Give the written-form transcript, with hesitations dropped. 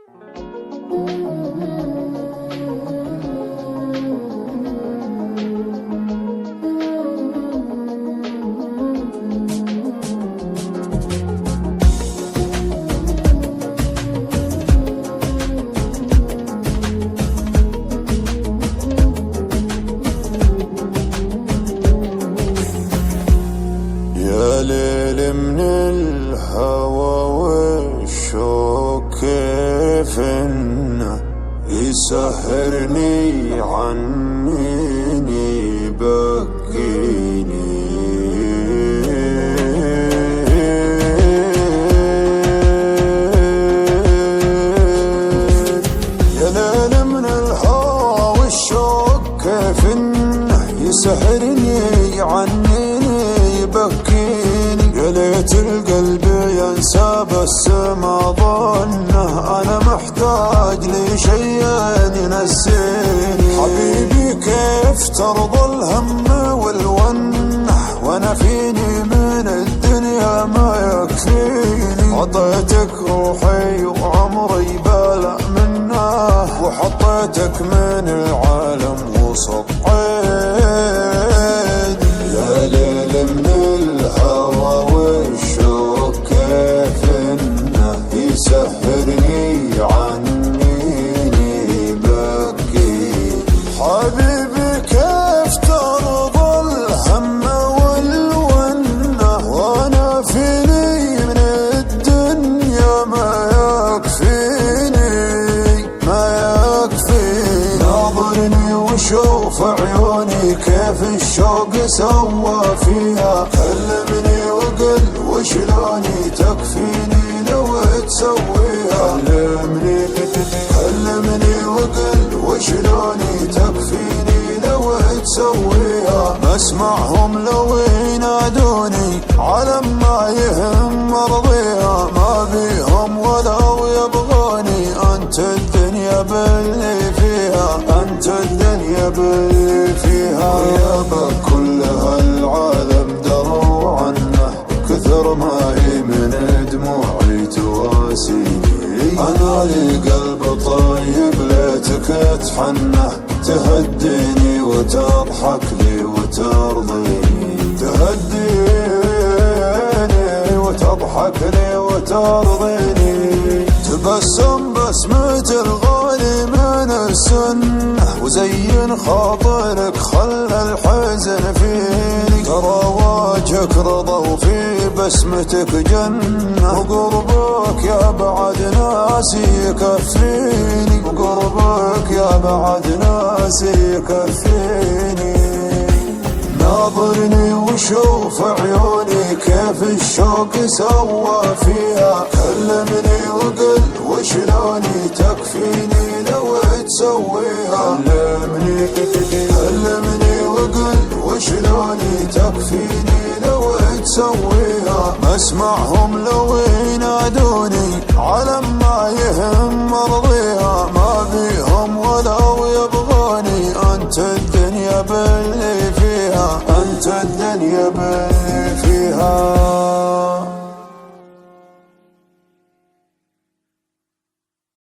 يا ليل من الهوى والشوق كيف انه يسهرني عنيني يبكيني. يا ليل من الهوى والشوق كيف انه يسهرني عنيني يبكيني. يا ليت القلب ينسى بس ما ظنه انا محتاج لشيء ينسيني. حبيبي كيف ترضى الهم والونه وانا فيني من الدنيا ما يكفيني. عطيتك روحي وعمري بالع منه وحطيتك من العالم وسط عيني. يا ليل من الهوى والشوق كيف انه يسهرني عنيني يبكيني. حبيبي كيف ترضى الهم والونه وانا فيني من الدنيا ما يكفيني ما يكفيني. ناظرني وشوف عيوني كيف الشوق سوى فيها. كلمني وقل وشلوني تكفيني لو تسويها. كلمني وقل وشلوني تكفيني لو تسويها. بسمعهم لو ينادوني علم ما يهم مرضيها. ما بيهم ولو يبغوني انت الدنيا باللي فيها. انت الدنيا باللي فيها. ويابا كل هالعالم دروا عنه كثر ما هي من دموعي تواسيني. انا لي قلب طيب ليتك تحنه تهديني وتضحك لي وترضيني. تهديني وتضحك لي وترضيني. تبسم بسمة الغالي من السنة وزين خاطرك خلى الحزن فيني. ترى وجهك رضا وفي بسمتك جنة. وقربك يا بعد ناسي يكفيني. وقربك يا بعد ناسي يكفيني. ناظرني وشوف عيوني كيف الشوق سوى فيها. كلمني وقل وشلوني تكفيني لو تسويها. كلمني وقل وشلوني تكفيني لو تسويها. مسمعهم لو ينادوني علم ما يهم مرضيها. ما بيهم ولو يبغوني انت الدنيا باللي فيها. انت الدنيا باللي فيها.